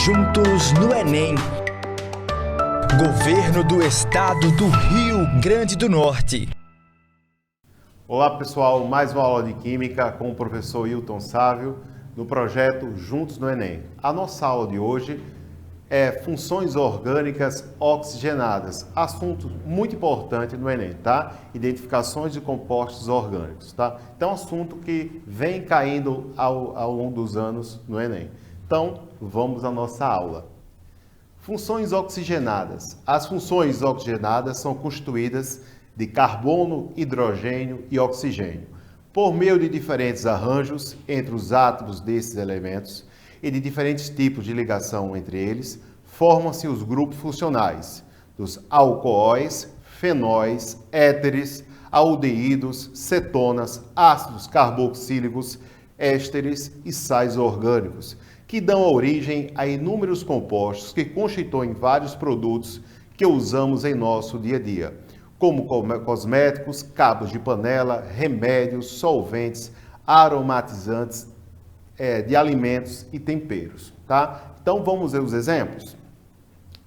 Juntos no Enem. Governo do Estado do Rio Grande do Norte. Olá pessoal, mais uma aula de Química com o professor Hilton Sávio no projeto Juntos no Enem. A nossa aula de hoje é funções orgânicas oxigenadas, assunto muito importante no Enem, tá? Identificações de compostos orgânicos, tá? Então, assunto que vem caindo ao longo dos anos no Enem. Então, vamos à nossa aula. Funções oxigenadas. As funções oxigenadas são constituídas de carbono, hidrogênio e oxigênio, por meio de diferentes arranjos entre os átomos desses elementos e de diferentes tipos de ligação entre eles, formam-se os grupos funcionais dos alcoóis, fenóis, éteres, aldeídos, cetonas, ácidos carboxílicos, ésteres e sais orgânicos, que dão origem a inúmeros compostos que constituem vários produtos que usamos em nosso dia a dia, como cosméticos, cabos de panela, remédios, solventes, aromatizantes de alimentos e temperos, tá? Então vamos ver os exemplos.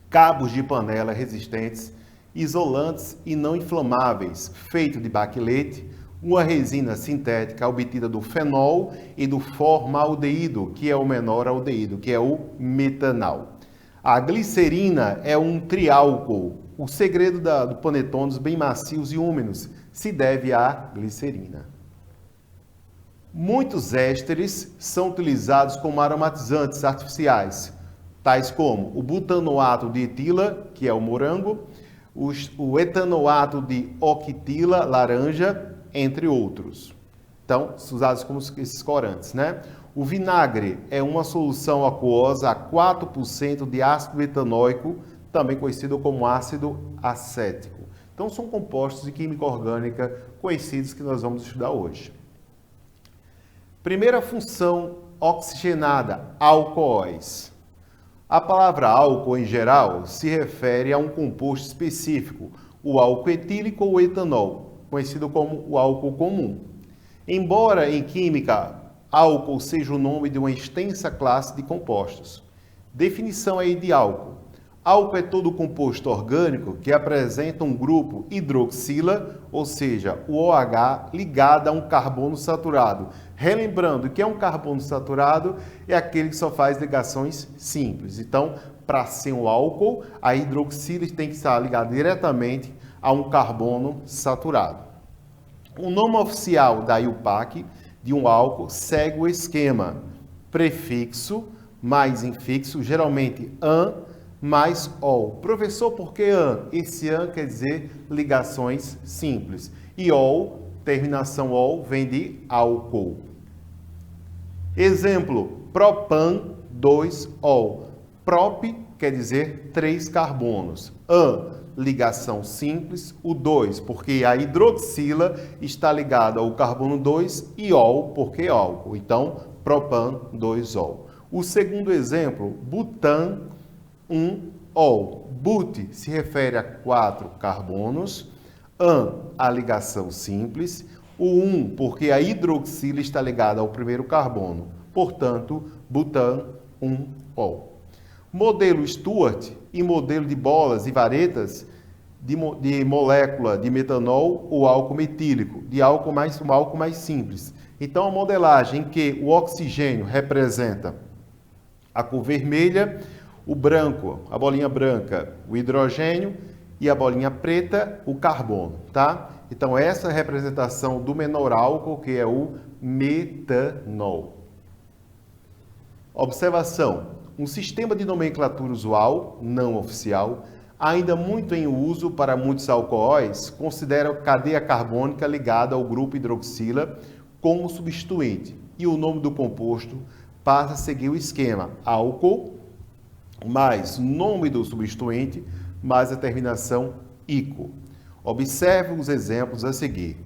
Cabos de panela resistentes, isolantes e não inflamáveis, feito de baquelite, uma resina sintética obtida do fenol e do formaldeído, que é o menor aldeído, que é o metanal. A glicerina é um triálcool. O segredo do panetones bem macios e úmidos se deve à glicerina. Muitos ésteres são utilizados como aromatizantes artificiais, tais como o butanoato de etila, que é o morango, o etanoato de octila, laranja, entre outros. Então, usados como esses corantes, né? O vinagre é uma solução aquosa a 4% de ácido etanóico, também conhecido como ácido acético. Então, são compostos de química orgânica conhecidos que nós vamos estudar hoje. Primeira função oxigenada, alcoóis. A palavra álcool, em geral, se refere a um composto específico, o álcool etílico ou etanol, conhecido como o álcool comum. Embora em química álcool seja o nome de uma extensa classe de compostos. Definição aí de álcool. Álcool é todo composto orgânico que apresenta um grupo hidroxila, ou seja, o OH ligado a um carbono saturado. Relembrando que é um carbono saturado é aquele que só faz ligações simples. Então, para ser um álcool, a hidroxila tem que estar ligada diretamente a um carbono saturado. O nome oficial da IUPAC de um álcool segue o esquema prefixo mais infixo, geralmente -an mais -ol. Professor, por que -an? Esse -an quer dizer ligações simples. E -ol, terminação -ol, vem de álcool. Exemplo, propan 2-ol. Prop quer dizer 3 carbonos. -an, ligação simples, o 2, porque a hidroxila está ligada ao carbono 2 e ol, porque álcool. Então, propan 2-ol. O segundo exemplo, butan 1-ol. But se refere a 4 carbonos, an, a ligação simples, o 1, porque a hidroxila está ligada ao primeiro carbono. Portanto, butan 1-ol. Modelo Stuart e modelo de bolas e varetas de molécula de metanol ou álcool metílico, de álcool um álcool mais simples. Então, a modelagem em que o oxigênio representa a cor vermelha, o branco, a bolinha branca, o hidrogênio e a bolinha preta, o carbono, tá? Então, essa é a representação do menor álcool, que é o metanol. Observação. Um sistema de nomenclatura usual, não oficial, ainda muito em uso para muitos alcoóis, considera a cadeia carbônica ligada ao grupo hidroxila como substituinte, e o nome do composto passa a seguir o esquema álcool mais nome do substituinte mais a terminação ico. Observe os exemplos a seguir.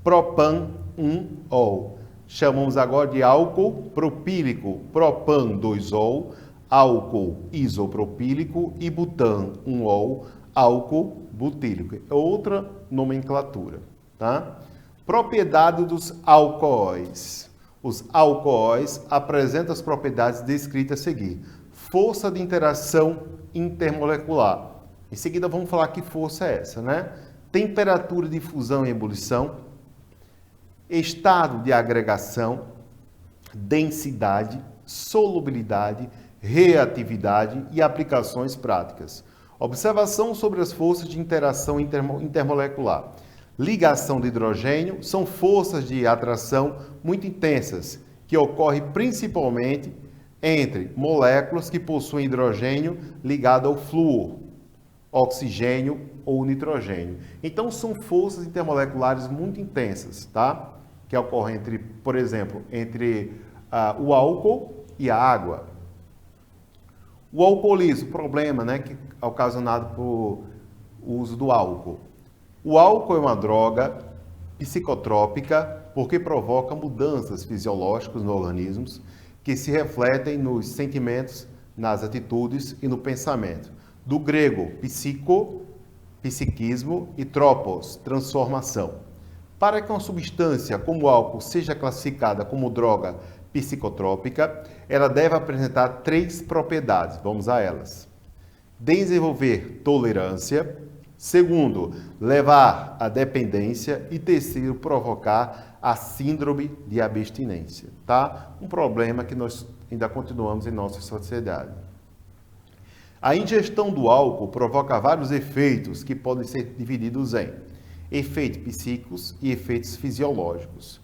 Propan 1-ol. Chamamos agora de álcool propílico, propan 2-ol, álcool isopropílico e butan 1-ol, álcool butílico. É outra nomenclatura, tá? Propriedade dos alcoóis. Os alcoóis apresentam as propriedades descritas a seguir. força de interação intermolecular. Em seguida vamos falar que força é essa, né? Temperatura de fusão e ebulição, estado de agregação, densidade, solubilidade, reatividade e aplicações práticas. Observação sobre as forças de interação intermolecular. Ligação de hidrogênio são forças de atração muito intensas, que ocorrem principalmente entre moléculas que possuem hidrogênio ligado ao flúor, oxigênio ou nitrogênio. Então, são forças intermoleculares muito intensas, tá? Que ocorrem entre, por exemplo, entre o álcool e a água. O alcoolismo, problema, né, que é ocasionado por uso do álcool. O álcool é uma droga psicotrópica porque provoca mudanças fisiológicas no organismo que se refletem nos sentimentos, nas atitudes e no pensamento. Do grego psico, psiquismo e tropos, transformação. Para que uma substância como o álcool seja classificada como droga psicotrópica, ela deve apresentar 3 propriedades. Vamos a elas. Desenvolver tolerância. Segundo, levar à dependência. E terceiro, provocar a síndrome de abstinência. Tá? Um problema que nós ainda continuamos em nossa sociedade. A ingestão do álcool provoca vários efeitos que podem ser divididos em efeitos psíquicos e efeitos fisiológicos.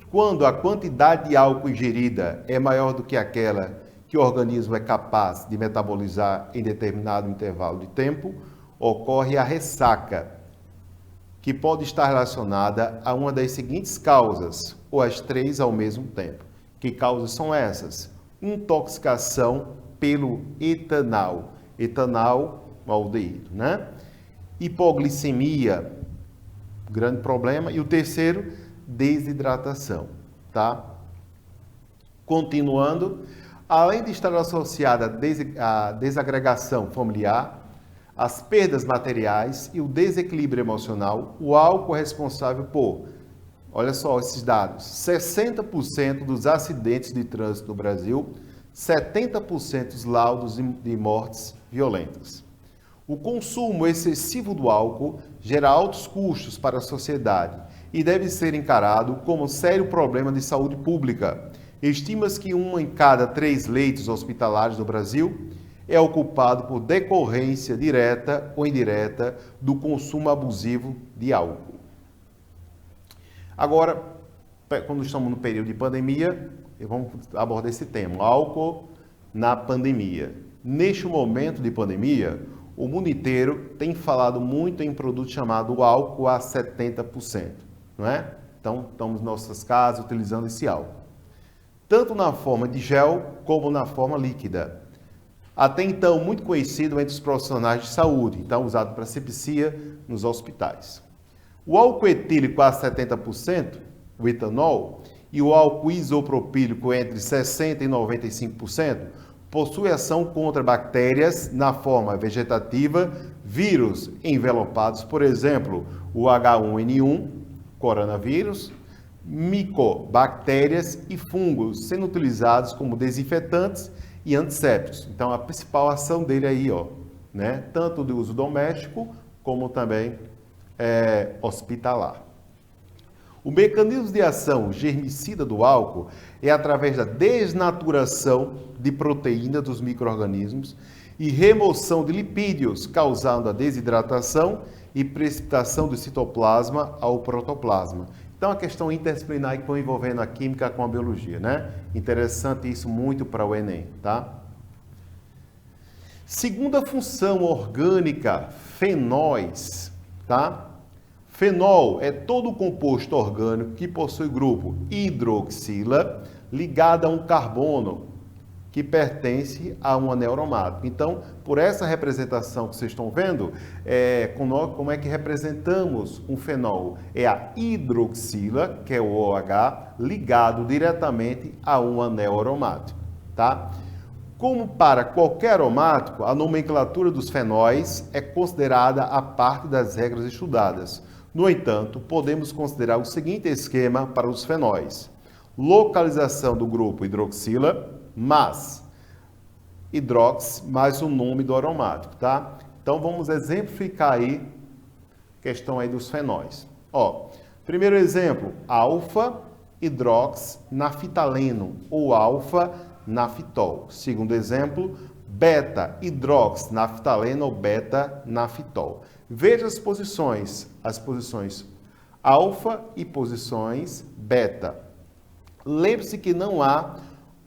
Quando a quantidade de álcool ingerida é maior do que aquela que o organismo é capaz de metabolizar em determinado intervalo de tempo, ocorre a ressaca, que pode estar relacionada a uma das seguintes causas, ou as 3 ao mesmo tempo. Que causas são essas? Intoxicação pelo etanol. Etanol, aldeído, né? Hipoglicemia, grande problema. E o terceiro, desidratação, tá? Continuando, além de estar associada à desagregação familiar, as perdas materiais e o desequilíbrio emocional, o álcool é responsável por, olha só esses dados, 60% dos acidentes de trânsito no Brasil, 70% dos laudos de mortes violentas. O consumo excessivo do álcool gera altos custos para a sociedade e deve ser encarado como um sério problema de saúde pública. Estima-se que 1 em cada 3 leitos hospitalares no Brasil é ocupado por decorrência direta ou indireta do consumo abusivo de álcool. Agora, quando estamos no período de pandemia, vamos abordar esse tema, álcool na pandemia. Neste momento de pandemia, o mundo inteiro tem falado muito em produto chamado álcool a 70%, não é? Então, estamos em nossas casas utilizando esse álcool. Tanto na forma de gel como na forma líquida. Até então, muito conhecido entre os profissionais de saúde, então usado para asepsia nos hospitais. O álcool etílico a 70%, o etanol, e o álcool isopropílico entre 60% e 95%, possui ação contra bactérias na forma vegetativa, vírus envelopados, por exemplo, o H1N1, coronavírus, micobactérias e fungos, sendo utilizados como desinfetantes e antissépticos. Então, a principal ação dele aí, ó, né? Tanto de uso doméstico, como também hospitalar. O mecanismo de ação germicida do álcool é através da desnaturação de proteína dos micro-organismos e remoção de lipídios, causando a desidratação e precipitação do citoplasma ao protoplasma. Então, a questão interdisciplinar que estão envolvendo a química com a biologia, né? Interessante isso muito para o Enem, tá? Segunda função orgânica, fenóis, tá? Fenol é todo o composto orgânico que possui grupo hidroxila ligado a um carbono que pertence a um anel aromático. Então, por essa representação que vocês estão vendo, como é que representamos um fenol? É a hidroxila, que é o OH, ligado diretamente a um anel aromático, tá? Como para qualquer aromático, a nomenclatura dos fenóis é considerada a parte das regras estudadas. No entanto, podemos considerar o seguinte esquema para os fenóis. Localização do grupo hidroxila, mas hidrox mais o nome do aromático, tá? Então vamos exemplificar aí a questão aí dos fenóis. Ó, primeiro exemplo, alfa-hidrox-naftaleno ou alfa-naftol. Segundo exemplo, beta-hidrox-naftaleno ou beta-naftol. Veja as posições alfa e posições beta. Lembre-se que não há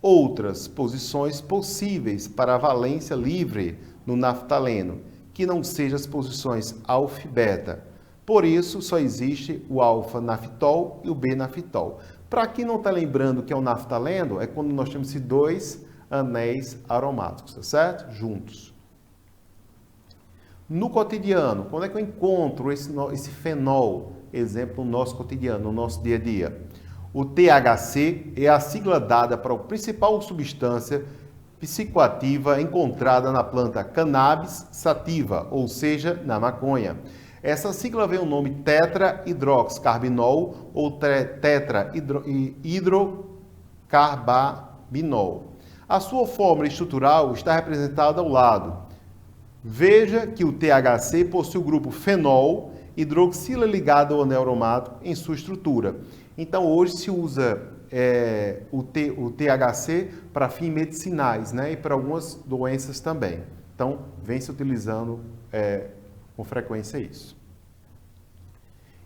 outras posições possíveis para a valência livre no naftaleno, que não sejam as posições alfa e beta. Por isso, só existe o alfa-naftol e o B-naftol. Para quem não está lembrando que é o naftaleno, é quando nós temos esses dois anéis aromáticos, tá certo? Juntos. No cotidiano, quando é que eu encontro esse fenol? Exemplo no nosso cotidiano, no nosso dia a dia. O THC é a sigla dada para a principal substância psicoativa encontrada na planta Cannabis sativa, ou seja, na maconha. Essa sigla vem o nome tetrahidroxcarbinol ou tetrahidrocarbinol. A sua fórmula estrutural está representada ao lado. Veja que o THC possui o grupo fenol, hidroxila ligado ao anel aromático em sua estrutura. Então, hoje se usa o THC para fins medicinais, né? E para algumas doenças também. Então, vem se utilizando com frequência isso.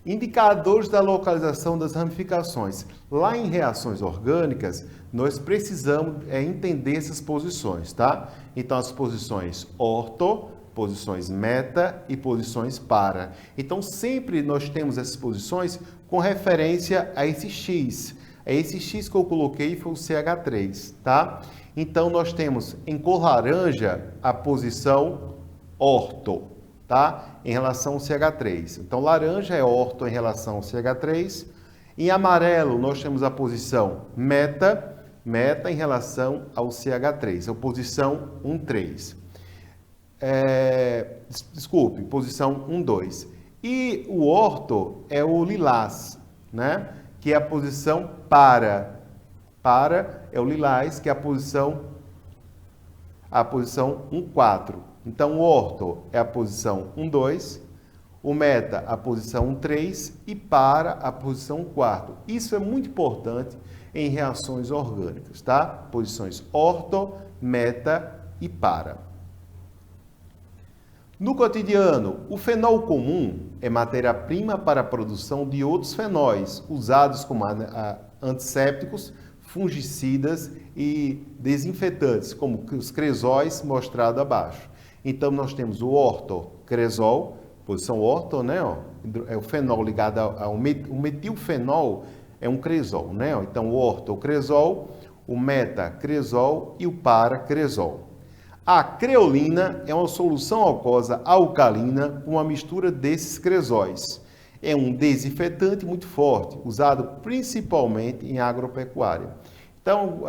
Indicadores da localização das ramificações. Lá em reações orgânicas, nós precisamos entender essas posições, tá? Então, as posições orto, posições meta e posições para. Então, sempre nós temos essas posições com referência a esse X. Esse X que eu coloquei foi o CH3, tá? Então, nós temos em cor laranja a posição orto, tá? Em relação ao CH3. Então, laranja é orto em relação ao CH3. Em amarelo, nós temos a posição meta em relação ao CH3. É a posição 1,3. Desculpe, posição 1,2. E o orto é o lilás, né? Que é a posição para. Para é o lilás, que é a posição 1,4. Então, o orto é a posição 1,2, o meta a posição 1,3 e para a posição 1,4. Isso é muito importante em reações orgânicas, tá? Posições orto, meta e para. No cotidiano, o fenol comum é matéria-prima para a produção de outros fenóis, usados como antissépticos, fungicidas e desinfetantes, como os cresóis mostrado abaixo. Então, nós temos o ortocresol, posição orto, né? É o fenol ligado ao metilfenol, é um cresol, né? Então, o ortocresol, o metacresol e o paracresol. A creolina é uma solução aquosa alcalina com uma mistura desses cresóis. É um desinfetante muito forte, usado principalmente em agropecuária. Então,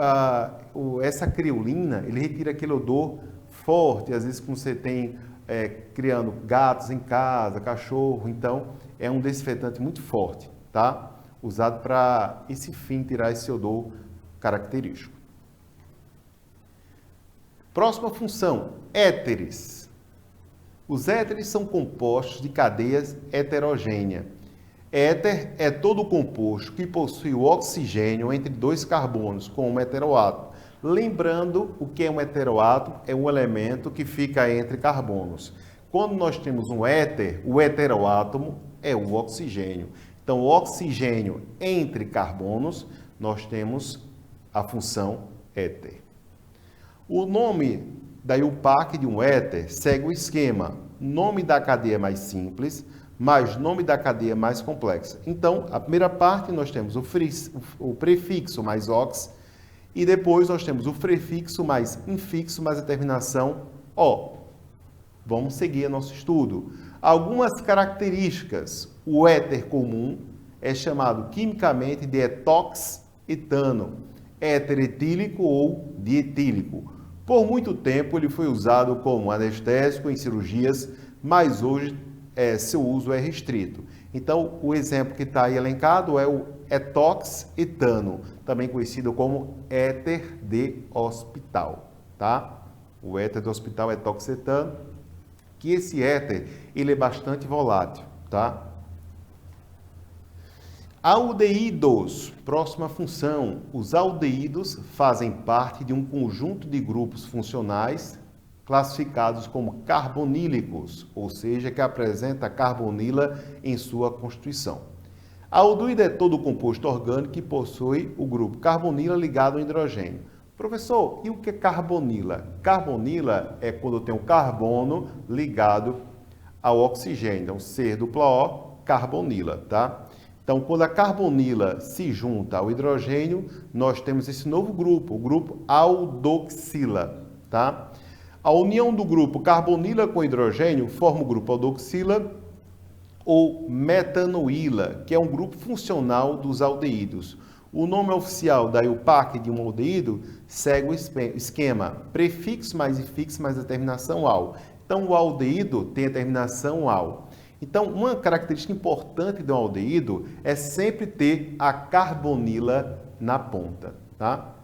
essa creolina, ele retira aquele odor forte, às vezes quando você tem criando gatos em casa, cachorro, então é um desinfetante muito forte, tá? Usado para esse fim, tirar esse odor característico. Próxima função, éteres. Os éteres são compostos de cadeias heterogêneas. Éter é todo composto que possui o oxigênio entre dois carbonos com um heteroátomo. Lembrando, o que é um heteroátomo? É um elemento que fica entre carbonos. Quando nós temos um éter, o heteroátomo é o oxigênio. Então, o oxigênio entre carbonos, nós temos a função éter. O nome da IUPAC de um éter segue o esquema: nome da cadeia mais simples, mais nome da cadeia mais complexa. Então, a primeira parte nós temos o prefixo mais ox, e depois nós temos o prefixo mais infixo mais a terminação O. Vamos seguir nosso estudo. Algumas características. O éter comum é chamado quimicamente de etox-etano, éter etílico ou dietílico. Por muito tempo ele foi usado como anestésico em cirurgias, mas hoje seu uso é restrito. Então, o exemplo que está aí elencado é o etox-etano, também conhecido como éter de hospital, tá? o éter do hospital etoxetano, que esse éter ele é bastante volátil, tá? Aldeídos, próxima função. Os aldeídos fazem parte de um conjunto de grupos funcionais classificados como carbonílicos, ou seja, que apresenta carbonila em sua constituição. Aldeído é todo composto orgânico que possui o grupo carbonila ligado ao hidrogênio. Professor, e o que é carbonila? Carbonila é quando tem um carbono ligado ao oxigênio, então C+O, carbonila, tá? Então, quando a carbonila se junta ao hidrogênio, nós temos esse novo grupo, o grupo aldoxila, tá? A união do grupo carbonila com hidrogênio forma o grupo aldoxila ou metanoíla, que é um grupo funcional dos aldeídos. O nome oficial da IUPAC de um aldeído segue o esquema prefixo mais ifixo mais a terminação -al. Então, o aldeído tem a terminação -al. Então, uma característica importante do aldeído é sempre ter a carbonila na ponta, tá?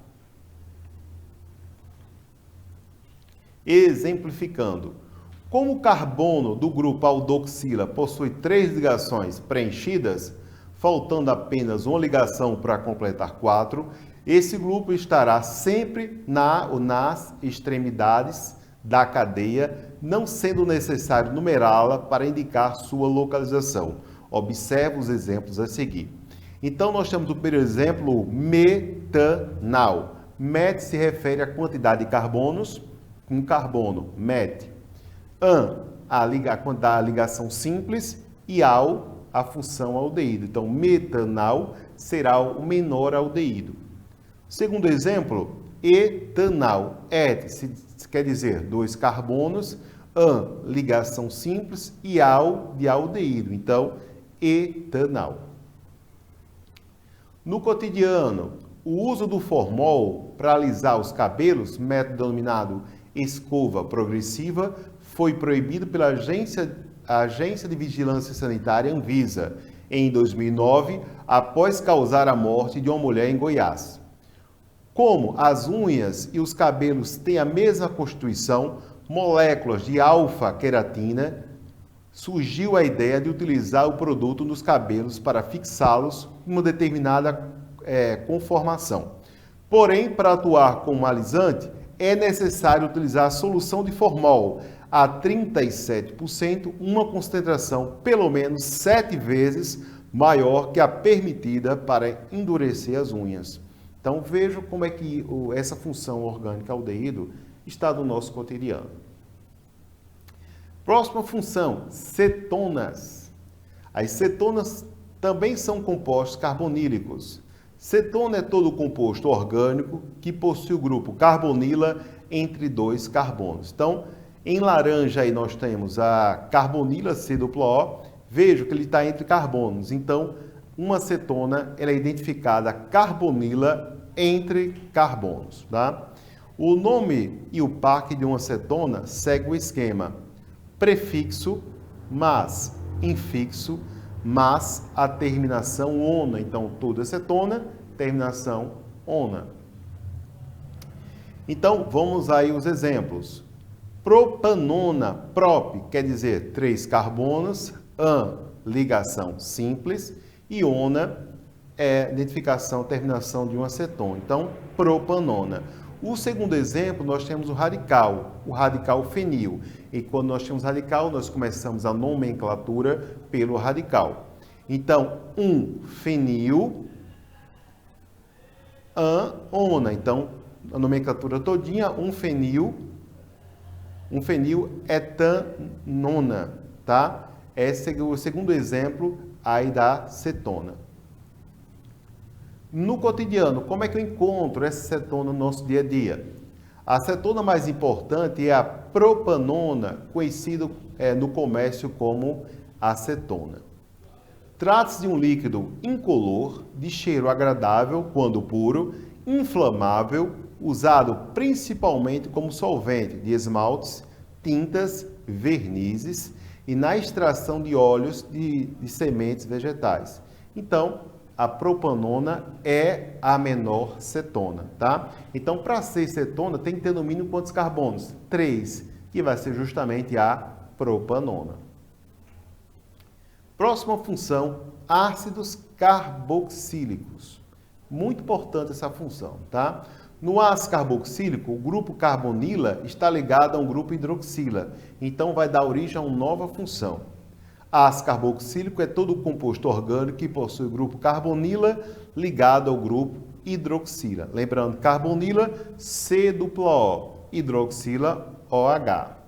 Exemplificando, como o carbono do grupo aldoxila possui 3 ligações preenchidas, faltando apenas uma ligação para completar 4, esse grupo estará sempre nas extremidades da cadeia, não sendo necessário numerá-la para indicar sua localização. Observe os exemplos a seguir. Então, nós temos o primeiro exemplo, metanal. Met se refere à quantidade de carbonos, um carbono, met. A ligação simples e al, a função aldeído. Então, metanal será o menor aldeído. Segundo exemplo, etanal. Et quer dizer 2 carbonos, ligação simples e al de aldeído. Então, etanal. No cotidiano, o uso do formol para alisar os cabelos, método denominado escova progressiva, foi proibido pela Agência de Vigilância Sanitária Anvisa em 2009, após causar a morte de uma mulher em Goiás. Como as unhas e os cabelos têm a mesma constituição, moléculas de alfa-queratina, surgiu a ideia de utilizar o produto nos cabelos para fixá-los em uma determinada conformação. Porém, para atuar como alisante, é necessário utilizar a solução de formol a 37%, uma concentração pelo menos 7 vezes maior que a permitida para endurecer as unhas. Então, vejam como é que essa função orgânica aldeído está no nosso cotidiano. Próxima função, cetonas. As cetonas também são compostos carbonílicos. Cetona é todo composto orgânico que possui o grupo carbonila entre 2 carbonos. Então, em laranja aí nós temos a carbonila C+O. Veja que ele está entre carbonos. Então, uma cetona ela é identificada carbonila entre carbonos, tá? O nome IUPAC de uma cetona segue o esquema prefixo, mas infixo, mas a terminação ona. Então, toda cetona, terminação ona. Então, vamos aí os exemplos. Propanona, prop, quer dizer 3 carbonos, ligação simples, e ona é identificação, terminação de uma cetona. Então, propanona. O segundo exemplo, nós temos o radical fenil. E quando nós temos radical, nós começamos a nomenclatura pelo radical. Então, fenil, ona. Então, a nomenclatura todinha, fenil etanona, tá? Esse é o segundo exemplo aí da cetona. No cotidiano, como é que eu encontro essa cetona no nosso dia a dia? A cetona mais importante é a propanona, conhecido no comércio como acetona. Trata-se de um líquido incolor, de cheiro agradável quando puro, inflamável, usado principalmente como solvente de esmaltes, tintas, vernizes e na extração de óleos de sementes vegetais. Então, a propanona é a menor cetona, tá? Então, para ser cetona, tem que ter no mínimo quantos carbonos? 3, que vai ser justamente a propanona. Próxima função, ácidos carboxílicos. Muito importante essa função, tá? No ácido carboxílico, o grupo carbonila está ligado a um grupo hidroxila, então vai dar origem a uma nova função. Ácido carboxílico é todo composto orgânico que possui o grupo carbonila ligado ao grupo hidroxila. Lembrando, carbonila, C-O, hidroxila, OH.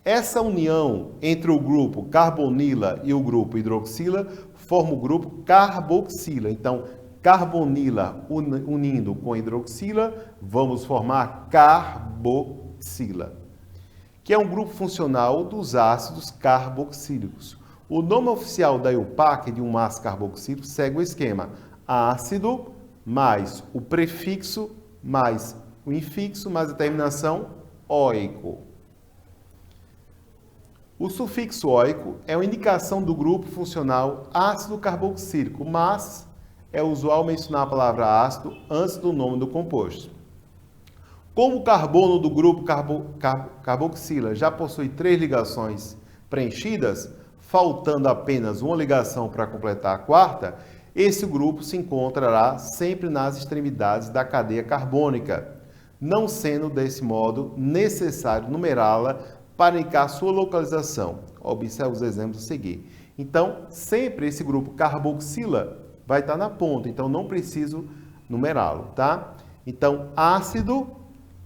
Essa união entre o grupo carbonila e o grupo hidroxila forma o grupo carboxila. Então, carbonila unindo com hidroxila, vamos formar carboxila, que é um grupo funcional dos ácidos carboxílicos. O nome oficial da IUPAC de um ácido carboxílico segue o esquema: ácido mais o prefixo mais o infixo mais a terminação óico. O sufixo óico é uma indicação do grupo funcional ácido carboxílico, mas é usual mencionar a palavra ácido antes do nome do composto. Como o carbono do grupo carboxila já possui 3 ligações preenchidas, faltando apenas uma ligação para completar a quarta, esse grupo se encontrará sempre nas extremidades da cadeia carbônica, não sendo desse modo necessário numerá-la para indicar sua localização. Observe os exemplos a seguir. Então, sempre esse grupo carboxila vai estar na ponta, então não preciso numerá-lo, tá? Então, ácido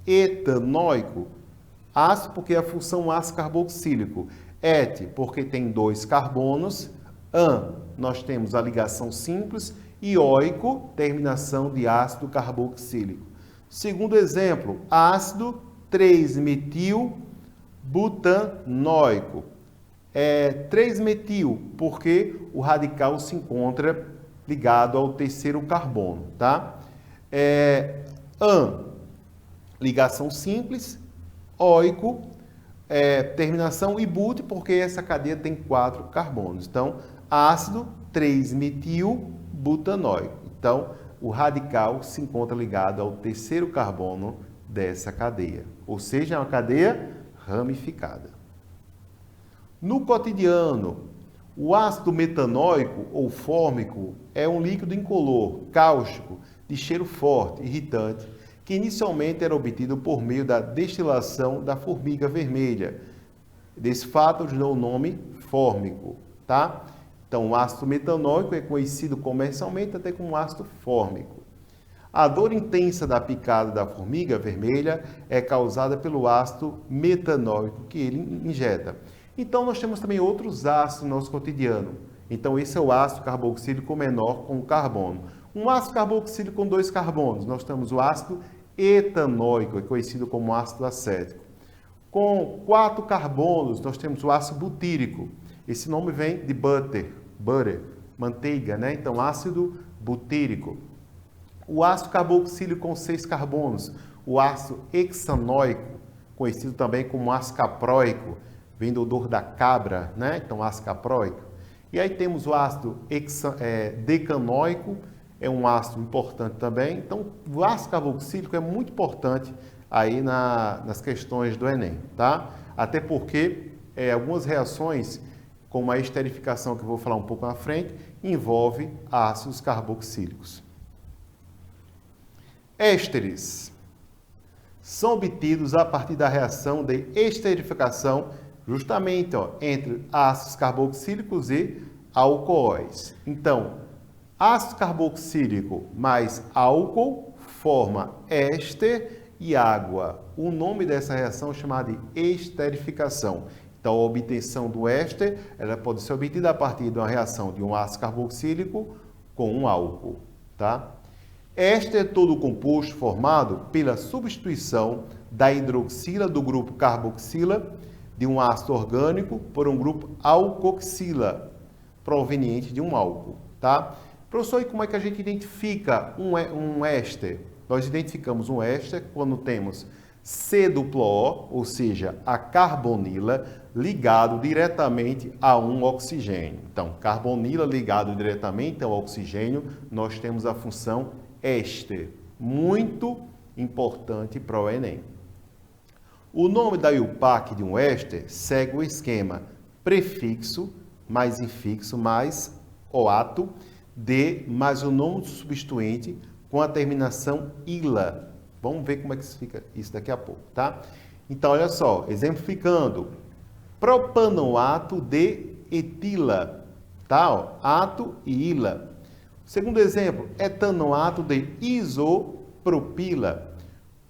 etanóico, ácido porque é a função ácido carboxílico, et porque tem 2 carbonos, an, nós temos a ligação simples, e óico, terminação de ácido carboxílico. Segundo exemplo, ácido 3-metil-butanóico. 3-metil, porque o radical se encontra ligado ao terceiro carbono, tá? An, ligação simples, óico, terminação, e but, porque essa cadeia tem 4 carbonos. Então, ácido 3-metil-butanóico. Então, o radical se encontra ligado ao terceiro carbono dessa cadeia, ou seja, é uma cadeia ramificada. No cotidiano, o ácido metanóico ou fórmico é um líquido incolor, cáustico, de cheiro forte, irritante, que inicialmente era obtido por meio da destilação da formiga vermelha. Desse fato, deu o nome fórmico, tá? Então, o ácido metanóico é conhecido comercialmente até como ácido fórmico. A dor intensa da picada da formiga vermelha é causada pelo ácido metanóico que ele injeta. Então, nós temos também outros ácidos no nosso cotidiano. Então, esse é o ácido carboxílico menor com carbono. Um ácido carboxílico com 2 carbonos, nós temos o ácido etanóico, é conhecido como ácido acético. Com 4 carbonos, nós temos o ácido butírico. Esse nome vem de butter, manteiga, né? Então, ácido butírico. O ácido carboxílico com 6 carbonos, o ácido hexanóico, conhecido também como ácido capróico, vem do odor da cabra, né? Então, ácido capróico. E aí temos o ácido decanóico, é um ácido importante também. Então, o ácido carboxílico é muito importante aí nas questões do Enem, tá? Até porque algumas reações, como a esterificação, que eu vou falar um pouco na frente, envolve ácidos carboxílicos. Ésteres são obtidos a partir da reação de esterificação, justamente entre ácidos carboxílicos e alcoóis. Então, ácido carboxílico mais álcool forma éster e água. O nome dessa reação é chamada de esterificação. Então, a obtenção do éster ela pode ser obtida a partir de uma reação de um ácido carboxílico com um álcool, tá? Éster é todo o composto formado pela substituição da hidroxila do grupo carboxila de um ácido orgânico por um grupo alcoxila, proveniente de um álcool, tá? Professor, e como é que a gente identifica um éster? Nós identificamos um éster quando temos C-O, ou seja, a carbonila ligado diretamente a um oxigênio. Então, carbonila ligado diretamente ao oxigênio, nós temos a função éster, muito importante para o Enem. O nome da IUPAC de um éster segue o esquema prefixo mais infixo mais oato de mais o nome do substituinte com a terminação ila. Vamos ver como é que fica isso daqui a pouco, tá? Então, olha só, exemplificando. Propanoato de etila, tá? Ó, ato e ila. Segundo exemplo, etanoato de isopropila.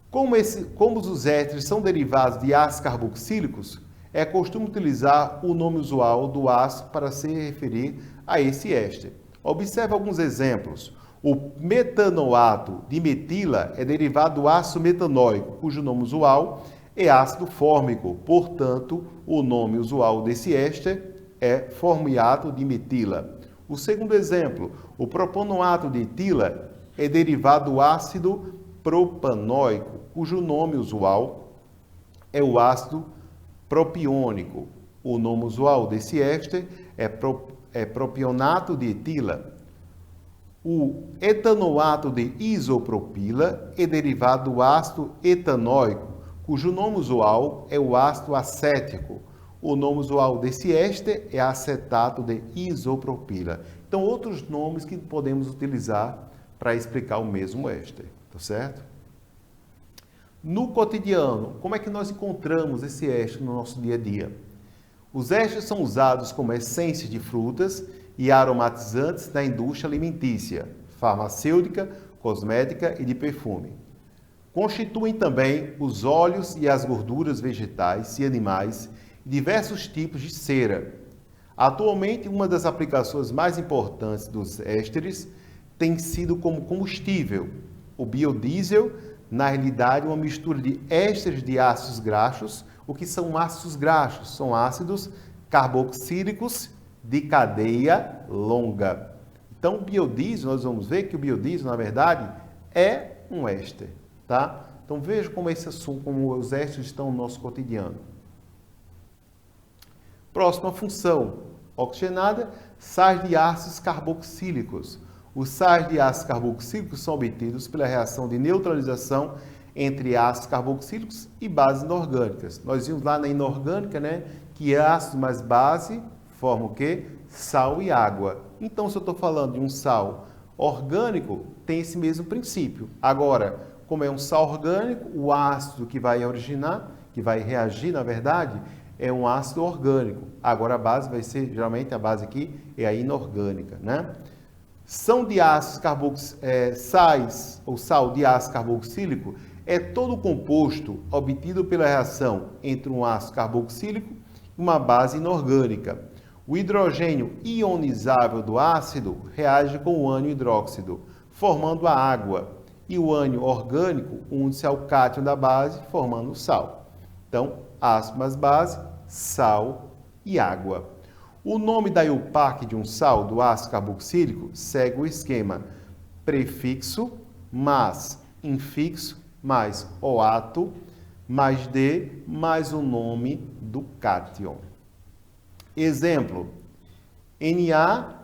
Como os ésteres são derivados de ácidos carboxílicos, é costume utilizar o nome usual do ácido para se referir a esse éster. Observe alguns exemplos. O metanoato de metila é derivado do ácido metanóico, cujo nome usual é ácido fórmico. Portanto, o nome usual desse éster é formiato de metila. O segundo exemplo, o propanoato de etila é derivado do ácido propanóico, cujo nome usual é o ácido propiônico. O nome usual desse éster é propionato de etila. O etanoato de isopropila é derivado do ácido etanóico, cujo nome usual é o ácido acético. O nome usual desse éster é acetato de isopropila. Então, outros nomes que podemos utilizar para explicar o mesmo éster, tá certo? No cotidiano, como é que nós encontramos esse éster no nosso dia a dia? Os ésteres são usados como essências de frutas e aromatizantes na indústria alimentícia, farmacêutica, cosmética e de perfume. Constituem também os óleos e as gorduras vegetais e animais e diversos tipos de cera. Atualmente, uma das aplicações mais importantes dos ésteres tem sido como combustível. O biodiesel, na realidade, é uma mistura de ésteres de ácidos graxos. O que são ácidos graxos? São ácidos carboxílicos de cadeia longa. Então, o biodiesel, nós vamos ver que o biodiesel, na verdade, é um éster, tá? Então, veja como esse assunto, como os ésteres estão no nosso cotidiano. Próxima função, oxigenada, sais de ácidos carboxílicos. Os sais de ácidos carboxílicos são obtidos pela reação de neutralização entre ácidos carboxílicos e bases inorgânicas. Nós vimos lá na inorgânica, né, que ácido mais base formam o quê? Sal e água. Então, se eu estou falando de um sal orgânico, tem esse mesmo princípio. Agora, como é um sal orgânico, o ácido que vai originar, que vai reagir, na verdade, é um ácido orgânico. Agora, a base vai ser, geralmente, a base aqui é a inorgânica, né? São de ácidos sais ou sal de ácido carboxílico é todo o composto obtido pela reação entre um ácido carboxílico e uma base inorgânica. O hidrogênio ionizável do ácido reage com o ânion hidróxido, formando a água, e o ânion orgânico une-se ao cátion da base, formando o sal. Então, ácido mais base, sal e água. O nome da IUPAC de um sal do ácido carboxílico segue o esquema prefixo mais infixo mais oato mais D mais o nome do cátion. Exemplo, Na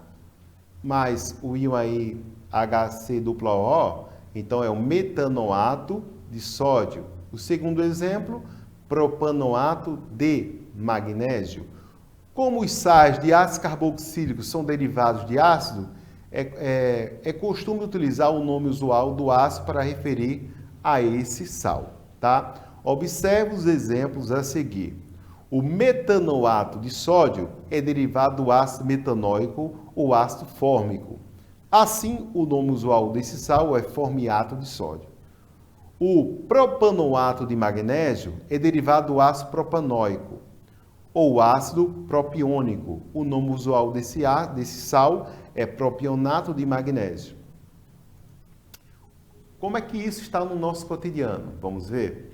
mais o íon aí HCOO, então é o metanoato de sódio. O segundo exemplo, propanoato de magnésio. Como os sais de ácidos carboxílicos são derivados de ácido, é costume utilizar o nome usual do ácido para referir a esse sal, tá? Observe os exemplos a seguir. O metanoato de sódio é derivado do ácido metanóico ou ácido fórmico. Assim, o nome usual desse sal é formiato de sódio. O propanoato de magnésio é derivado do ácido propanóico ou ácido propiônico. O nome usual desse sal é propionato de magnésio. Como é que isso está no nosso cotidiano? Vamos ver.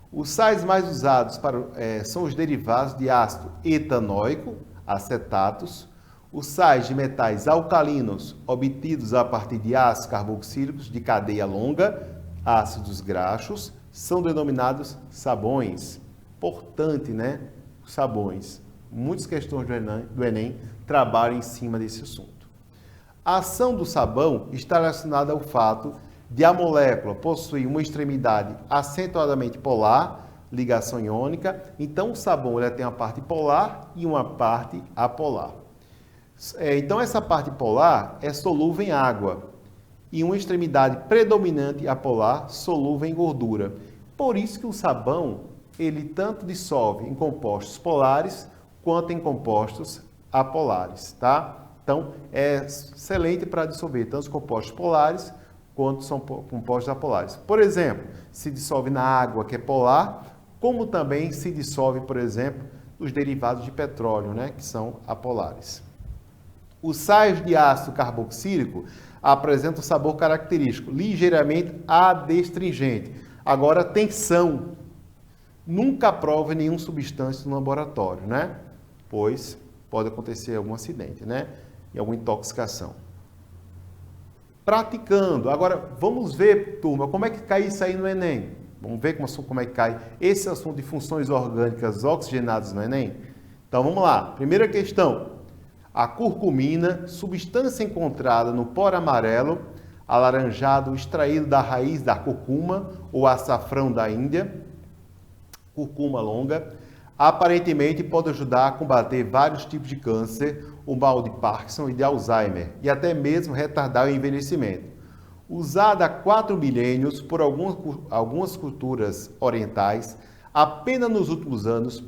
Os sais mais usados são os derivados de ácido etanóico, acetatos, os sais de metais alcalinos obtidos a partir de ácidos carboxílicos de cadeia longa, ácidos graxos, são denominados sabões. Importante, né? Sabões. Muitas questões do Enem trabalham em cima desse assunto. A ação do sabão está relacionada ao fato de a molécula possuir uma extremidade acentuadamente polar, ligação iônica. Então, o sabão ele tem uma parte polar e uma parte apolar. Então, essa parte polar é solúvel em água e uma extremidade predominante apolar solúvel em gordura. Por isso que o sabão, ele tanto dissolve em compostos polares quanto em compostos apolares, tá? Então, é excelente para dissolver tanto os compostos polares quanto são compostos apolares. Por exemplo, se dissolve na água, que é polar, como também se dissolve, por exemplo, os derivados de petróleo, né, que são apolares. Os sais de ácido carboxílico apresentam um sabor característico, ligeiramente adstringente. Agora, atenção, nunca prove nenhuma substância no laboratório, né? Pois pode acontecer algum acidente, né? E alguma intoxicação. Praticando. Agora, vamos ver, turma, como é que cai isso aí no Enem? Vamos ver como é que cai esse assunto de funções orgânicas oxigenadas no Enem? Então, vamos lá. Primeira questão. A curcumina, substância encontrada no pó amarelo, alaranjado, extraído da raiz da curcuma ou açafrão da Índia, curcuma longa, aparentemente pode ajudar a combater vários tipos de câncer, o mal de Parkinson e de Alzheimer, e até mesmo retardar o envelhecimento. Usada há 4 milênios por algumas culturas orientais, apenas nos últimos anos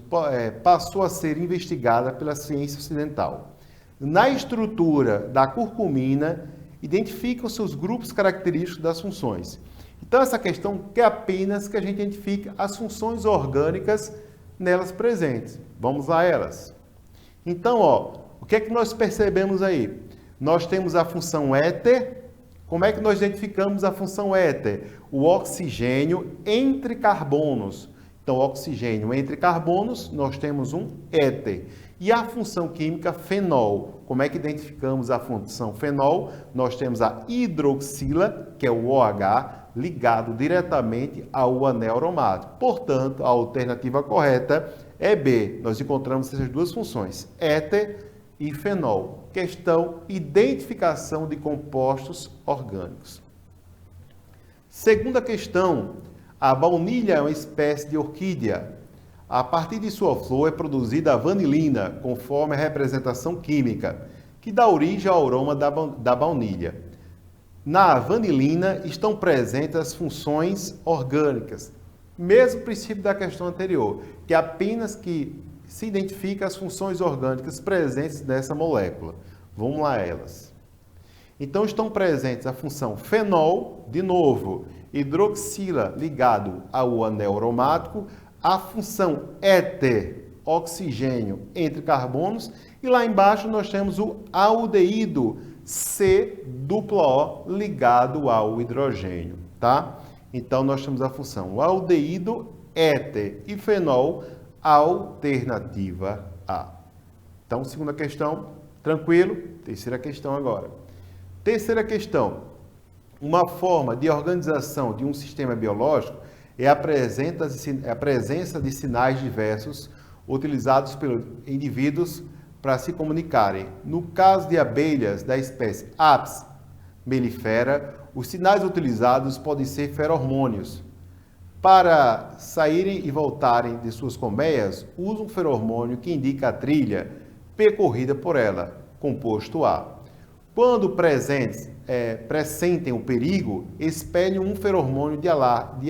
passou a ser investigada pela ciência ocidental. Na estrutura da curcumina, identificam-se os grupos característicos das funções. Então, essa questão quer apenas que a gente identifique as funções orgânicas nelas presentes. Vamos a elas. Então, o que é que nós percebemos aí? Nós temos a função éter. Como é que nós identificamos a função éter? O oxigênio entre carbonos. Então, oxigênio entre carbonos, nós temos um éter. E a função química fenol. Como é que identificamos a função fenol? Nós temos a hidroxila, que é o OH, ligado diretamente ao anel aromático. Portanto, a alternativa correta é B. Nós encontramos essas duas funções, éter e fenol. Questão: identificação de compostos orgânicos. Segunda questão: a baunilha é uma espécie de orquídea. A partir de sua flor é produzida a vanilina, conforme a representação química, que dá origem ao aroma da baunilha. Na vanilina estão presentes as funções orgânicas. Mesmo princípio da questão anterior, que apenas que se identifica as funções orgânicas presentes nessa molécula. Vamos lá elas. Então estão presentes a função fenol, de novo, hidroxila ligado ao anel aromático, a função éter, oxigênio entre carbonos, e lá embaixo nós temos o aldeído C-O ligado ao hidrogênio, tá? Então nós temos a função aldeído, éter e fenol, alternativa A. Então, segunda questão, tranquilo? Terceira questão agora. Terceira questão. Uma forma de organização de um sistema biológico é a presença de sinais diversos utilizados pelos indivíduos para se comunicarem. No caso de abelhas da espécie Apis mellifera, os sinais utilizados podem ser feromônios. Para saírem e voltarem de suas colmeias, usam um feromônio que indica a trilha percorrida por ela, composto A. Quando pressentem o perigo, expelem um feromônio de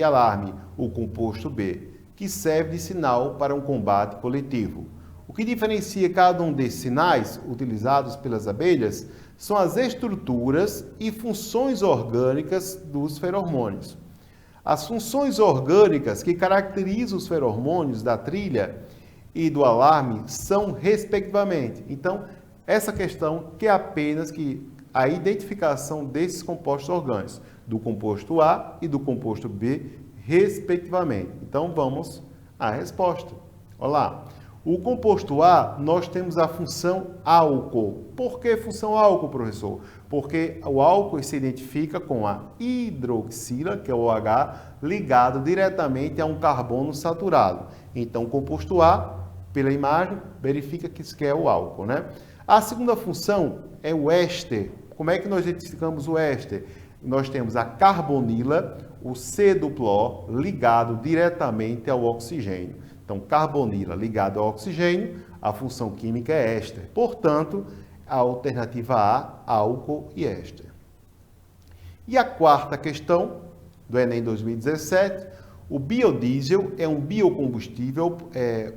alarme, o composto B, que serve de sinal para um combate coletivo. O que diferencia cada um desses sinais utilizados pelas abelhas são as estruturas e funções orgânicas dos feromônios. As funções orgânicas que caracterizam os feromônios da trilha e do alarme são respectivamente. Então, essa questão que é apenas que a identificação desses compostos orgânicos, do composto A e do composto B, respectivamente. Então, vamos à resposta. Olha lá. O composto A, nós temos a função álcool. Por que função álcool, professor? Porque o álcool se identifica com a hidroxila, que é o OH, ligado diretamente a um carbono saturado. Então, o composto A, pela imagem, verifica que isso é o álcool, né? A segunda função é o éster. Como é que nós identificamos o éster? Nós temos a carbonila, o C-duplo ligado diretamente ao oxigênio. Então, carbonila ligado ao oxigênio, a função química é éster. Portanto, a alternativa A, álcool e éster. E a quarta questão do Enem 2017, o biodiesel é um biocombustível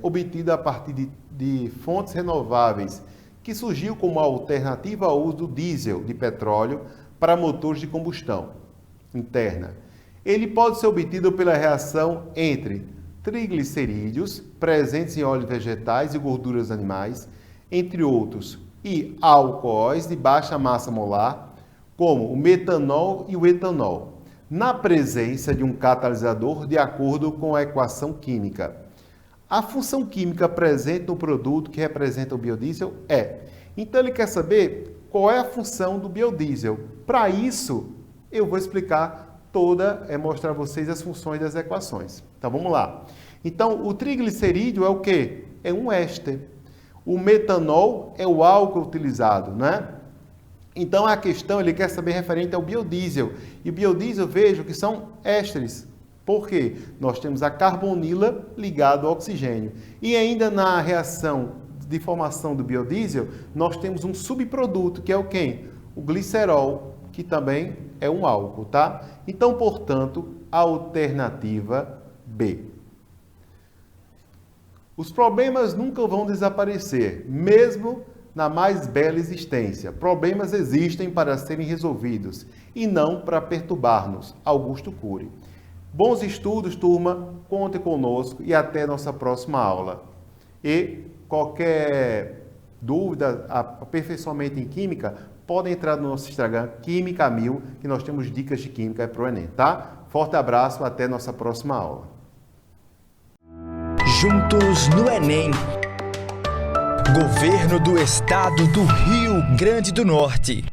obtido a partir de fontes renováveis, que surgiu como alternativa ao uso do diesel de petróleo para motores de combustão interna. Ele pode ser obtido pela reação entre triglicerídeos presentes em óleos vegetais e gorduras animais, entre outros, e alcoóis de baixa massa molar, como o metanol e o etanol, na presença de um catalisador de acordo com a equação química. A função química presente no produto que representa o biodiesel é. Então ele quer saber qual é a função do biodiesel. Para isso, eu vou explicar mostrar a vocês as funções das equações. Então vamos lá. Então o triglicerídeo é o quê? É um éster. O metanol é o álcool utilizado, né? Então a questão ele quer saber referente ao biodiesel. E o biodiesel, vejo que são ésteres. Por quê? Nós temos a carbonila ligada ao oxigênio. E ainda na reação de formação do biodiesel, nós temos um subproduto, que é o quê? O glicerol, que também é um álcool, tá? Então, portanto, a alternativa B. Os problemas nunca vão desaparecer, mesmo na mais bela existência. Problemas existem para serem resolvidos e não para perturbar-nos. Augusto Cury. Bons estudos, turma. Contem conosco e até nossa próxima aula. E qualquer dúvida, aperfeiçoamento em química, podem entrar no nosso Instagram, Química 1000, que nós temos dicas de química para o Enem, tá? Forte abraço, até nossa próxima aula. Juntos no Enem. Governo do Estado do Rio Grande do Norte.